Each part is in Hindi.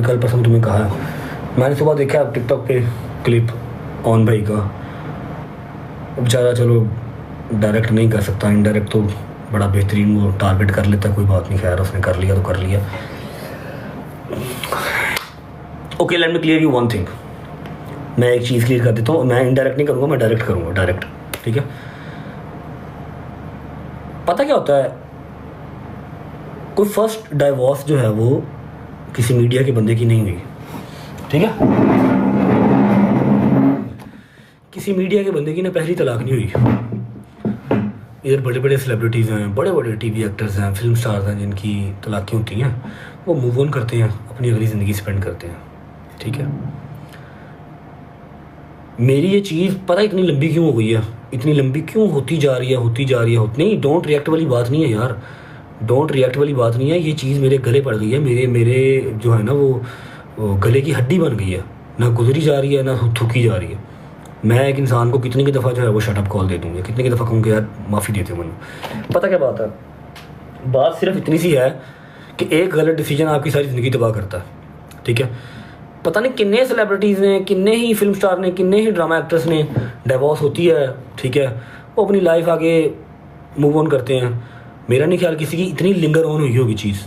कल परसों तुम्हें कहा है, मैंने सुबह देखा टिकटॉक पे क्लिप ऑन भाई का। बेचारा चलो डायरेक्ट नहीं कर सकता, इनडायरेक्ट तो बड़ा बेहतरीन वो टारगेट कर लेता, कोई बात नहीं, खैर उसने कर लिया तो कर लिया। Okay, let me clear you one thing. मैं एक चीज़ क्लियर कर देता हूँ, मैं इनडायरेक्ट नहीं करूँगा, मैं डायरेक्ट करूँगा, डायरेक्ट, ठीक है। पता क्या होता है, कोई फर्स्ट डाइवोर्स जो है वो किसी मीडिया के बंदे की नहीं हुई, ठीक है। किसी मीडिया के बंदे की ना पहली तलाक नहीं हुई। इधर बड़े बड़े सेलिब्रिटीज़ हैं, बड़े बड़े टीवी एक्टर्स हैं, फिल्म स्टार्स हैं, जिनकी तलाक़ें होती हैं, वो मूव ऑन करते हैं, अपनी अगली ज़िंदगी स्पेंड करते हैं, ठीक है। मेरी ये चीज़ पता इतनी लंबी क्यों हो गई है, इतनी लंबी क्यों होती जा रही है, नहीं, डोंट रिएक्ट वाली बात नहीं है यार, डोंट रिएक्ट वाली बात नहीं है। ये चीज़ मेरे गले पड़ गई है, मेरे जो है ना वो गले की हड्डी बन गई है, ना गुजरी जा रही है ना थूकी जा रही है। मैं एक इंसान को कितनी की दफ़ा जो है वो शट अप कॉल दे दूँगी, कितनी की दफ़ा कहूँगी यार माफ़ी देते हो मैंने। पता क्या बात है, बात सिर्फ इतनी सी है कि एक गलत डिसीजन आपकी सारी ज़िंदगी तबाह करता है, ठीक है। पता नहीं कितने सेलिब्रिटीज़ ने, कितने ही फिल्म स्टार ने, कितने ही ड्रामा एक्ट्रेस ने डिवोर्स होती है, ठीक है, वो अपनी लाइफ आगे मूव ऑन करते हैं। मेरा नहीं ख्याल किसी की इतनी लिंगर ऑन हुई होगी चीज़।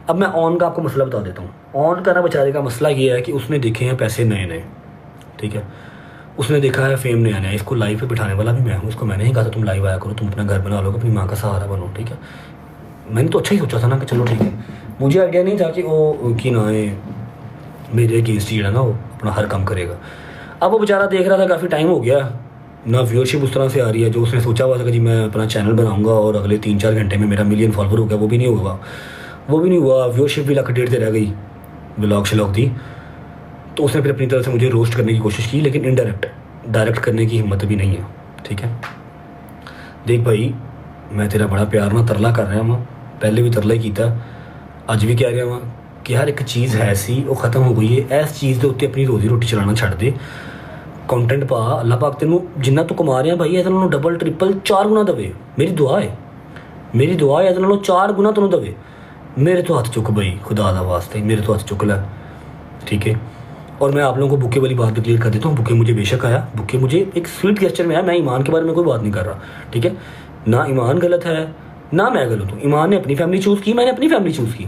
अब मैं ऑन का आपको मसला बता देता हूँ। ऑन का ना बेचारे का मसला ये है कि उसने देखे हैं पैसे नए नए, ठीक है, उसने देखा है फेम नया नया। इसको लाइव पे बिठाने वाला भी मैं हूँ, उसको मैंने ही कहा था तुम लाइव आया करो, तुम अपना घर बना लो, अपनी माँ का सहारा बनो, ठीक है। मैंने तो अच्छा ही सोचा था ना कि चलो ठीक है, मुझे आइडिया नहीं था कि वो कि ना मेरे अगेंस्ट ही है ना वो अपना हर काम करेगा। अब वो बेचारा देख रहा था, काफ़ी टाइम हो गया ना, व्यूअरशिप उस तरह से आ रही है जो उसने सोचा हुआ था कि जी मैं अपना चैनल बनाऊंगा और अगले 3-4 घंटे में मेरा 1 मिलियन फॉलोवर हो गया, वो भी नहीं हुआ। व्यूअरशिप भी 1.5 से रह गई, व्लॉग शलॉग थी। तो उसने फिर अपनी तरफ से मुझे रोस्ट करने की कोशिश की, लेकिन डायरेक्ट करने की हिम्मत भी नहीं है, ठीक है। देख भाई, मैं तेरा बड़ा प्यार ना तरला कर रहा हूँ, पहले भी तरला ही किया, अज भी कह रहा हूँ कि हर एक चीज़ है सी वो ख़त्म हो गई है। इस चीज़ के उत्ते अपनी रोजी रोटी चलाना छड़ दे, कंटेंट पा, अल्लाह पाक तेनू जिन्ना तू कमा रहा भाई इहदे नालों डबल ट्रिपल 4 गुना दवे। मेरी दुआ है इहदे नालों 4 गुना तेनू दवे। मेरे तो हाथ चुक भाई, खुदा दा वास्ते मेरे तो हाथ चुक लै, ठीक है। और मैं आप लोगों को बुके वाली बात भी क्लियर कर देता हूँ। बुके मुझे बेशक आया, बुके मुझे एक स्वीट गेस्चर में आया। मैं ईमान के बारे में कोई बात नहीं कर रहा, ठीक है। ना ईमान गलत है ना मैं गलत हूँ। ईमान ने अपनी फैमिली चूज़ की, मैंने अपनी फैमिली चूज़ की।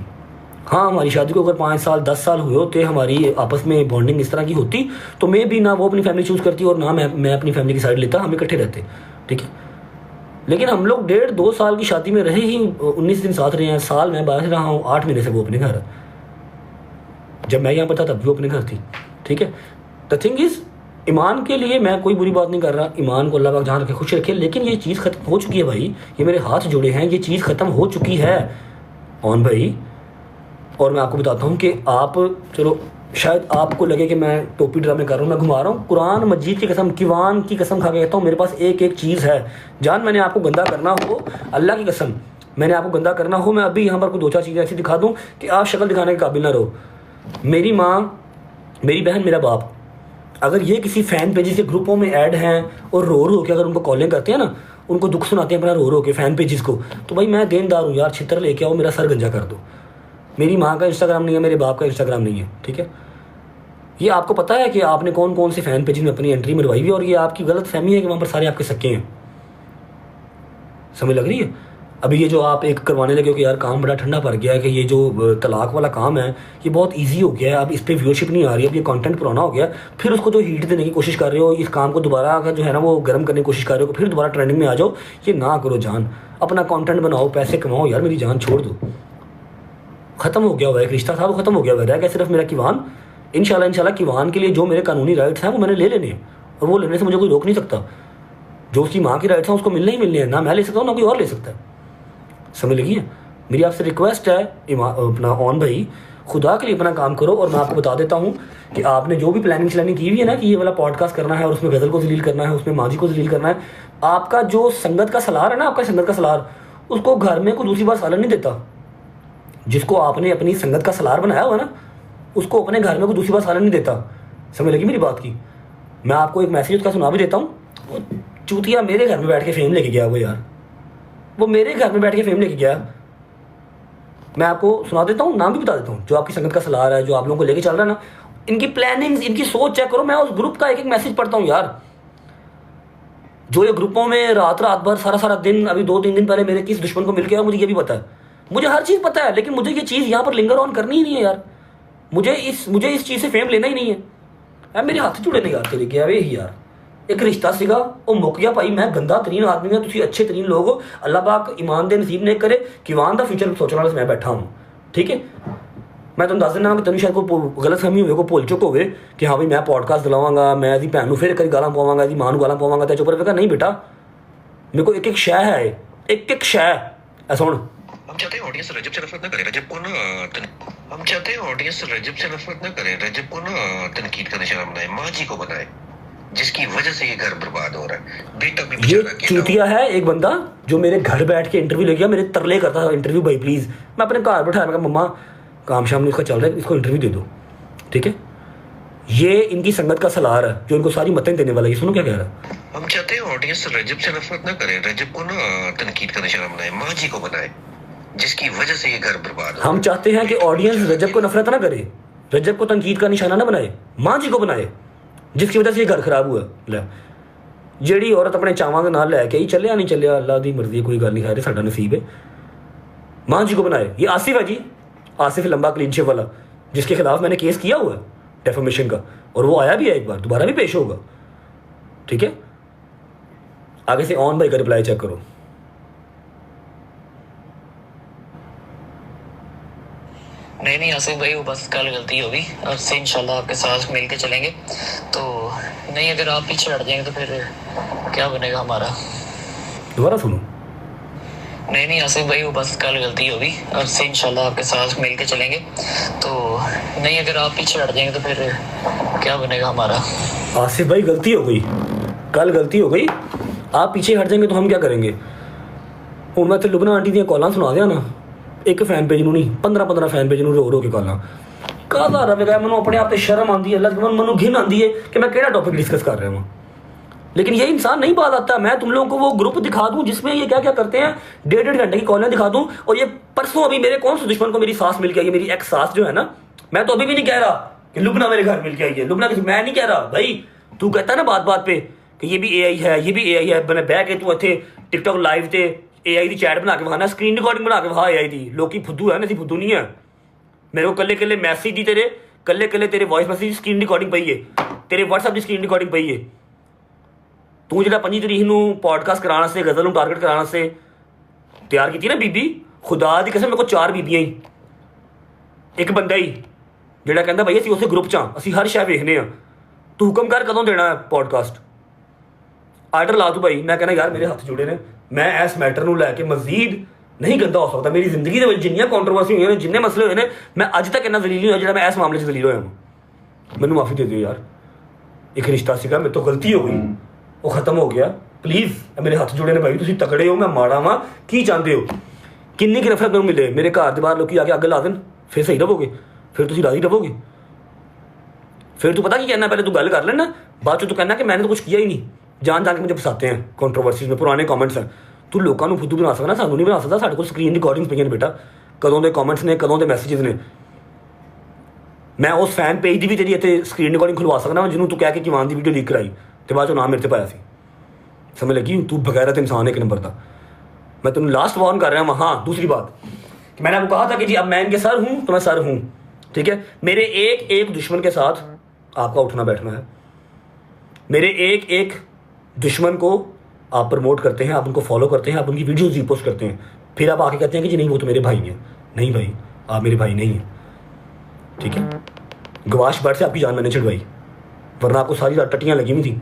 हाँ, हमारी शादी को अगर 5 साल 10 साल हुए होते, हमारी आपस में बॉन्डिंग इस तरह की होती, तो मैं भी ना वो अपनी फैमिली चूज़ करती और ना मैं अपनी फैमिली की साइड लेता, हम इकट्ठे रहते, ठीक है। लेकिन हम लोग 1.5-2 साल की शादी में रहे ही 19 दिन साथ रहे हैं। साल मैं बाहर रहा हूँ, 8 महीने से वो अपने घर है। जब मैं यहाँ पर था तब वो अपने घर थी, ठीक है। द थिंग इज़, ईमान के लिए मैं कोई बुरी बात नहीं कर रहा, ईमान को अल्लाह पाक जहाँ रखे खुश रखे, लेकिन ये चीज़ ख़त्म हो चुकी है भाई। ये मेरे हाथ जुड़े हैं, ये चीज़ ख़त्म हो चुकी है ऑन भाई। और मैं आपको बताता हूँ कि आप, चलो शायद आपको लगे कि मैं टोपी ड्रामे कर रहा हूँ, मैं घुमा रहा हूँ। कुरान मजीद की कसम, किवान की कसम खा के कहता हूँ, मेरे पास एक एक चीज़ है। जान, मैंने आपको गंदा करना हो, अल्लाह की कसम, मैंने आपको गंदा करना हो, मैं अभी यहाँ पर कोई 2-4 चीज़ें ऐसी दिखा दूँ कि आप शक्ल दिखाने के काबिल ना रहो। मेरी माँ, मेरी बहन, मेरा बाप, अगर ये किसी फ़ैन पेजेस के ग्रुपों में ऐड हैं और रो के अगर उनको कॉलिंग करते हैं ना, उनको दुख सुनाते हैं अपना रो के फ़ैन पेजेस को, तो भाई मैं देनदार हूँ यार, छितर लेके आओ, मेरा सर गंजा कर दो। मेरी माँ का इंस्टाग्राम नहीं है, मेरे बाप का इंस्टाग्राम नहीं है, ठीक है। ये आपको पता है कि आपने कौन कौन से फ़ैन पेज में अपनी एंट्री मरवाई हुई है, और ये आपकी गलत फहमी है कि वहाँ पर सारे आपके सक्के हैं। समझ लग रही है? अभी ये जो आप एक करवाने लगे हो कि यार काम बड़ा ठंडा पड़ गया है, कि ये जो तलाक वाला काम है ये बहुत ईजी हो गया है, अब इस पर व्यूअरशिप नहीं आ रही, अब ये कंटेंट पुराना हो गया, फिर उसको जो हीट देने की कोशिश कर रहे हो, इस काम को दोबारा जो है ना वो गर्म करने की कोशिश कर रहे हो, फिर दोबारा ट्रेंडिंग में आ जाओ, ये ना करो जान। अपना कंटेंट बनाओ, पैसे कमाओ यार, मेरी जान छोड़ दो। ख़त्म हो गया हुआ एक रिश्ता था, वो ख़त्म हो गया हुआ है, क्या सिर्फ मेरा किवान। इंशाल्लाह किवान के लिए जो मेरे कानूनी राइट्स हैं वो मैंने ले लेने हैं, और वो लेने से मुझे कोई रोक नहीं सकता। जो उसकी माँ की राइट्स हैं उसको मिलने ही मिलने हैं, ना मैं ले सकता हूँ ना कोई और ले सकता है। समझ लगी है? मेरी आपसे रिक्वेस्ट है अपना ऑन भाई, खुदा के लिए अपना काम करो। और मैं आपको बता देता हूँ कि आपने जो भी प्लानिंग श्लानिंग की हुई है ना कि ये वाला पॉडकास्ट करना है और उसमें गज़ल को जलील करना है, उसमें माजी को जलील करना है, आपका जो संगत का सलार है ना, आपका संगत का सलार, उसको घर में कोई दूसरी बार सालन नहीं देता। जिसको आपने अपनी संगत का सलार बनाया हुआ ना, उसको अपने घर में कोई दूसरी बार सालन नहीं देता। समझ लगी मेरी बात की? मैं आपको एक मैसेज उसका सुना भी देता हूँ। वो चूतिया मेरे घर में बैठ के फेम लेके गया, वो यार, वो मेरे घर में बैठ के फेम लेके गया। मैं आपको सुना देता हूँ, नाम भी बता देता हूँ, जो आपकी संगत का सलाह है, जो आप लोगों को लेके चल रहा है ना, इनकी प्लानिंग्स, इनकी सोच चेक करो। मैं उस ग्रुप का एक एक मैसेज पढ़ता हूँ यार, जो ये ग्रुपों में रात रात भर सारा सारा दिन, अभी 2-3 दिन पहले मेरे किस दुश्मन को मिल गया मुझे ये भी पता है, मुझे हर चीज़ पता है, लेकिन मुझे ये चीज़ यहाँ पर लिंगर ऑन करनी ही नहीं है यार। मुझे इस चीज़ से फेम लेना ही नहीं है यार। मेरे हाथ जुड़े नहीं यार तेरे क्या वे ही यार, एक रिश्ता सीगा वो मुक गया भाई। मैं गंदा तरीन आदमी हाँ, तुम अच्छे तरीन लोग हो, अल्लाह पाक ईमान दे नसीब नहीं करे कि वान का फ्यूचर सोचने वाला मैं बैठा हूँ, ठीक है। मैं तुम दस देना कि तेन शायद को गलत फहमी हो, भुल चुक हो कि हाँ भाई मैं पॉडकास्ट दिलावांगा, मैं यदि भैन फिर कभी गालां पवांगा, यदि मां गालां पवांगा, तो चुप रहेगा। नहीं बेटा, मेरे को एक एक शय है, एक एक शय ऐसा। हम चाहते हैं ऑडियंस रजब से नफरत न करे, रजब को ना हम चाहते हैं ऑडियंस रजब से नफरत न करे, रजब को ना तनकीद का निशाना बनाए, माँ जी को बनाए, जिसकी वजह से ये घर बर्बाद हो रहा है। बेटा भी ये चूतिया है एक बंदा जो मेरे घर बैठ के इंटरव्यू ले गया, मेरे तरले करता था इंटरव्यू भाई प्लीज। मैं अपने घर बैठाया, मैं मम्मा काम शाम नहीं इसका चल रहा है, इसको इंटरव्यू दे दो, ठीक है। ये इनकी संगत का सलार है जो इनको सारी मतें देने वाला है। सुनो क्या कह रहा है। हम चाहते हैं ऑडियंस रजब से नफरत न करे, रजब को ना तनकीद का निशाना बनाए, माँ जी को बनाए, जिसकी वजह से ये घर बर्बाद हो। हम चाहते हैं कि ऑडियंस रजब को नफरत ना करे, रजब को तनकीद का निशाना ना बनाए, माँ जी को बनाए, जिसकी वजह से ये घर खराब हुआ। ले ਜਿਹੜੀ औरत अपने चावां ਦੇ ਨਾਲ ਲੈ ਕੇ ਹੀ ਚੱਲਿਆ नहीं ਚੱਲਿਆ अल्लाह ਦੀ मर्जी, कोई गल नहीं खा रही, साडा नसीब है। माँ जी को बनाए। ये आसिफ है जी, आसिफ लंबा क्लीन शेव वाला, जिसके खिलाफ मैंने केस किया हुआ है डेफेमेशन का, और वो आया भी है, एक बार दोबारा भी पेश होगा, ठीक है। आगे से ऑन भाई का रिप्लाई चेक करो। नहीं आसिफ भाई, वो बस कल गलती होगी, अब से इंशाल्लाह आपके साथ मिल के चलेंगे। तो नहीं, अगर आप पीछे हट जाएंगे तो फिर क्या बनेगा हमारा। दोबारा सुनो। नहीं आसिफ भाई, वो बस कल गलती होगी, अब से इंशाल्लाह आपके साथ मिल के चलेंगे। तो नहीं, अगर आप पीछे हट जाएंगे तो फिर क्या बनेगा हमारा। आसिफ भाई गलती हो गई, कल गलती हो गई, आप पीछे हट जाएंगे तो हम क्या करेंगे। हूँ मैं तो लुबना आंटी दी कॉलां सुना दिया ना, एक फैन पेज नहीं 15 फैन पेज रो रो के कॉलां काहदा रवेगा। मैं अपने आप से शर्म आती है, अल्लाह मैं घिन आती है कि मैं केड़ा टॉपिक डिस्कस कर रहा हूँ, लेकिन ये इंसान नहीं बात आता। मैं तुम लोगों को वो ग्रुप दिखा दूं जिसमें ये क्या क्या करते हैं, 1.5 घंटे की कॉलें दिखा दूं। और ये परसों अभी मेरे कौन से दुश्मन को मेरी सास मिल के आई है, मेरी एक्स सास जो है ना, मैं तो अभी भी नहीं कह रहा कि लुबना मेरे घर मिल के आई है, लुबना किसी, मैं नहीं कह रहा भाई। तू कहता है ना बात बात पे कि ये भी AI है, ये भी AI है, मैंने बह के तू इतने टिकटॉक लाइव ते AI की चैट बना के वहाना, स्क्रीन रिकॉर्डिंग बना के वहा AI की। लोग फुद्दू है ना, फुद्दू नहीं है। मेरे को कल्ले कल्ले मैसेज दी, तेरे कल्ले कल्ले तेरे वॉइस मैसेज स्क्रीन रिकॉर्डिंग पई है, तेरे व्हाट्सएप की स्क्रीन रिकॉर्डिंग पई है। तू जो 25 तरीक नूं पॉडकास्ट कराने से, गजल नूं टारगेट कराने से तैयार की ना बीबी, खुदा दी कसम मेरे को 4 बीबियां ही, एक बंदा ही ਜਿਹੜਾ ਕਹਿੰਦਾ भाई ਅਸੀਂ ਉਸੇ ग्रुप च हाँ, ਅਸੀਂ हर शय वेखने हाँ। तू हुक्म कर कदों देना है पॉडकास्ट, आर्डर ला तू भाई। मैं कहना यार मेरे हाथ जुड़े ने, मैं इस मैटर नूं लैके मजीद नहीं गंदा हो सकता। मेरी जिंदगी के जिन्नियां कॉन्ट्रोवर्सी हुई ने, जिन्ने मसले हुए ने, मैं अज तक इन्ना दलील नहीं होया जिहड़ा मैं इस मामले 'ਚ दलील होया हूं। मैनूं माफ़ी दे दिओ यार, एक रिश्ता सीगा, मेरे तो गलती हो गई, वो खत्म हो गया। प्लीज़ मेरे हाथ जुड़े ने भाई, तुसीं तगड़े हो, मैं माड़ा वां, की चाहते हो। किन्नी की नफरत मैनूं मिले, मेरे घर के बाहर लोग आके अग ला देन, फिर सही रहोगे, फिर तुसीं राजी रहोगे। फिर तू पता की कहना, पहले तू गल कर लेना, बाद तू कहना कि मैंने तो कुछ किया ही नहीं, जान जान के मुझे फसाते हैं कॉन्ट्रोवर्सीज में, पुराने कॉमेंट्स हैं। तू लोगों को फुद्दू बना सकता, सानू नहीं बना सकता। साढ़े को स्क्रीन रिकॉर्डिंग्स पईयां ने बेटा, कदों के कॉमेंट्स ने, कदों के मैसेजेस ने। मैं उस फैन पेज की भी तेरी इतने स्क्रीन रिकॉर्डिंग खुलवा सकना जिन्हों तू कह के किवान की वीडियो लीक कराई तो बाद नाम मेरे से पाया सी। समझ लगी, तू बगैरत इंसान है एक नंबर का। मैं तुम लास्ट वार्न कर रहा हूँ। हाँ, दूसरी बात कि मैंने आपको कहा था कि जी अब मैं इनके सर हूँ तो मैं सर हूँ, ठीक है। मेरे एक एक दुश्मन के साथ आपका उठना बैठना है। मेरे एक एक दुश्मन को आप प्रमोट करते हैं, आप उनको फॉलो करते हैं, आप उनकी वीडियोस रीपोस्ट करते हैं, फिर आप आके कहते हैं कि जी नहीं वो तो मेरे भाई हैं। नहीं भाई, आप मेरे भाई नहीं हैं, ठीक है। गवाश बाट से आपकी जान मैंने छिड़वाई, वरना आपको सारी रात टट्टियाँ लगी हुई थी।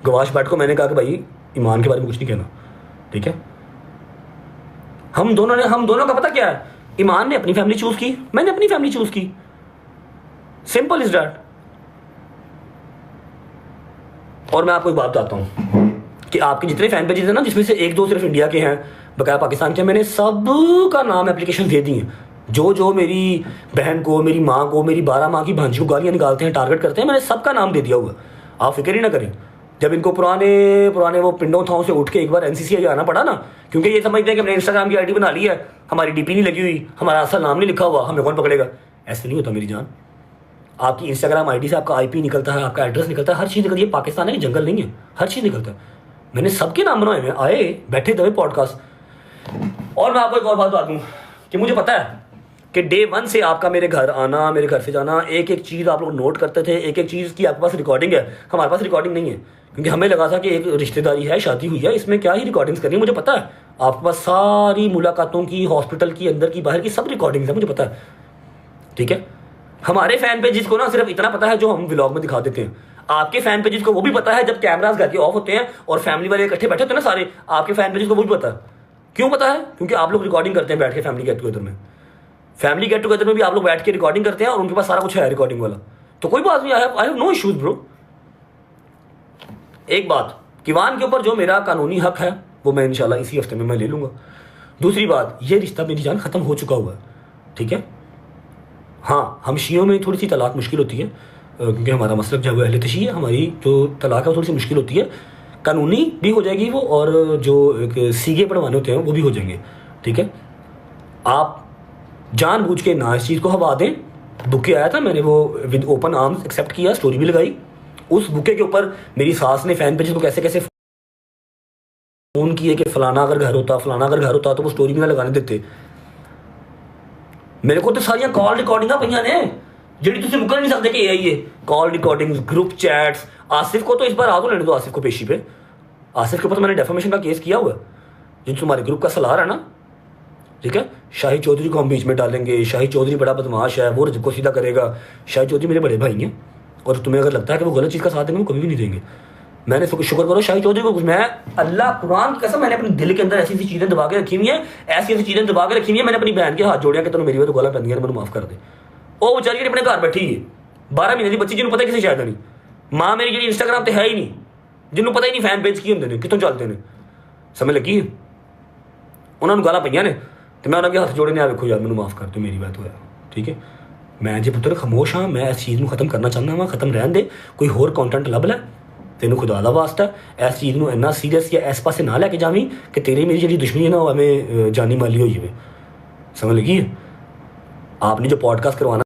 गवाश बाट को मैंने कहा कि भाई ईमान के बारे में कुछ नहीं कहना, ठीक है। हम दोनों का पता क्या है, ईमान ने अपनी फैमिली चूज की, मैंने अपनी फैमिली चूज की, सिंपल इज दैट। और मैं आपको एक बात बताता हूँ कि आपके जितने फैन पेजेस हैं ना, जिसमें से 1-2 सिर्फ इंडिया के हैं, बकाया पाकिस्तान के, मैंने सब का नाम एप्लीकेशन दे दी हैं। जो मेरी बहन को, मेरी माँ को, मेरी 12 माँ की भांजी को गालियाँ निकालते हैं, टारगेट करते हैं, मैंने सबका नाम दे दिया हुआ। आप फिक्र ही ना करें, जब इनको पुराने वो पिंडों थाओं से उठ के एक बार एनसीसी जाना पड़ा ना, क्योंकि ये समझते हैं कि हमने इंस्टाग्राम की आईडी बना ली है, हमारी डीपी नहीं लगी हुई, हमारा असल नाम नहीं लिखा हुआ, हमें कौन पकड़ेगा। ऐसे नहीं होता मेरी जान। आपकी इंस्टाग्राम आईडी से आपका आईपी निकलता है, आपका एड्रेस निकलता है, हर चीज़ निकलती है। पाकिस्तान है, जंगल नहीं है, हर चीज़ निकलता है। मैंने सबके नाम बनाए हुए, आए बैठे दबे पॉडकास्ट। और मैं आपको एक और बात बता दूँ कि मुझे पता है कि डे 1 से आपका मेरे घर आना, मेरे घर से जाना, एक एक चीज़ आप लोग नोट करते थे, एक एक चीज़ की आपके पास रिकॉर्डिंग है। हमारे पास रिकॉर्डिंग नहीं है, क्योंकि हमें लगा था कि एक रिश्तेदारी है, शादी हुई है, इसमें क्या ही रिकॉर्डिंग्स करनी है। मुझे पता है आपके पास सारी मुलाकातों की, हॉस्पिटल की, अंदर की, बाहर की सब रिकॉर्डिंग्स है, मुझे पता है। ठीक है, हमारे फैन पेजेस को ना सिर्फ इतना पता है जो हम व्लॉग में दिखा देते हैं। आपके फैन पेजेस को वो भी पता है जब कैमरास घर के ऑफ होते हैं और फैमिली वाले इकट्ठे बैठे होते हैं ना सारे, आपके फैन पेजेस को वो भी पता है। क्यों पता है? क्योंकि आप लोग रिकॉर्डिंग करते हैं बैठ के फैमिली गेट टुगेदर में। फैमिली गेट टुगेदर में भी आप लोग बैठ के रिकॉर्डिंग करते हैं और उनके पास सारा कुछ है रिकॉर्डिंग वाला, तो कोई बात नहीं। I have no issues bro. एक बात, किवान के ऊपर जो मेरा कानूनी हक है वो मैं इंशाल्लाह इसी हफ्ते में मैं ले लूंगा। दूसरी बात, ये रिश्ता मेरी जान खत्म हो चुका हुआ है। ठीक है, हाँ, हम शियों में थोड़ी सी तलाक मुश्किल होती है, क्योंकि हमारा मसलब जो है अहले तशी है, हमारी जो तलाक है वो थोड़ी सी मुश्किल होती है। कानूनी भी हो जाएगी वो, और जो एक सीगे पढ़वाने होते हैं वो भी हो जाएंगे। ठीक है, आप जानबूझ के ना इस चीज़ को हवा दें। बुके आया था, मैंने वो विद ओपन आर्म्स एक्सेप्ट किया, स्टोरी भी लगाई। उस बुके के ऊपर मेरी सास ने फैन पेज को कैसे कैसे फोन किए कि फलाना अगर घर होता, फलाना अगर घर होता, तो वो स्टोरी भी ना लगाने देते। मेरे को तो सारियां कॉल रिकॉर्डिंग पईयां ने जिहड़ी तुसीं मुकर नहीं सकते कि यही है। Call recordings, group chats. Asif को तो इस बार आ तो लेने दो, आसिफ को पेशी पे। आसिफ के ऊपर तो मैंने डेफामेशन का केस किया हुआ है, जो तुम्हारे ग्रुप का सलार है ना। ठीक है, शाहिद चौधरी को हम बीच में डालेंगे। शाहिद चौधरी बड़ा बदमाश है, वो रजब को सीधा करेगा। शाहिद चौधरी मेरे बड़े भाई हैं, और तुम्हें अगर लगता है कि वो गलत चीज़ का साथ देंगे, वो कभी भी नहीं देंगे। मैंने शुक्र करो शाहिद चौधरी को, मैं अल्लाह कुरान की कसम, मैंने अपने दिल के अंदर ऐसी ऐसी चीज़ें दबा के रखी हुई हैं, ऐसी ऐसी चीज़ें दबा के रखी हुई हैं। मैंने अपनी बहन के हाथ जोड़िया कि तुम मेरी तो गला पैंदी है, मैंने माफ़ कर दे। वो बेचारी अपने घर बैठी है, 12 महीने की बच्ची, जिन्होंने पता किसी शायद नहीं। माँ मेरी जी इंस्टाग्राम तो है ही नहीं, जिन्होंने पता ही नहीं फैन पेज की होंगे ने, कितों चलते हैं, समझ लगी। उन्होंने गाला पईयां ने, तो मैं उन्होंने हाथ जोड़े ने, आ देखो यार मैंने माफ़ कर दो, मेरी बात होया। ठीक है, मैं जे पुत्र खामोश हाँ, मैं इस चीज़ को खत्म करना चाहता हाँ, खत्म रहन दे। कोई होर कंटेंट लभ लै, तेन खुदा का वास्ता इस चीज़ को इन्ना सीरियस या इस पासे ना लैके जावी कि तेरी मेरी जी दुश्मनी है ना वो हमें जानी माली हो जाए। समझ लगी। आपने जो पॉडकास्ट करवाना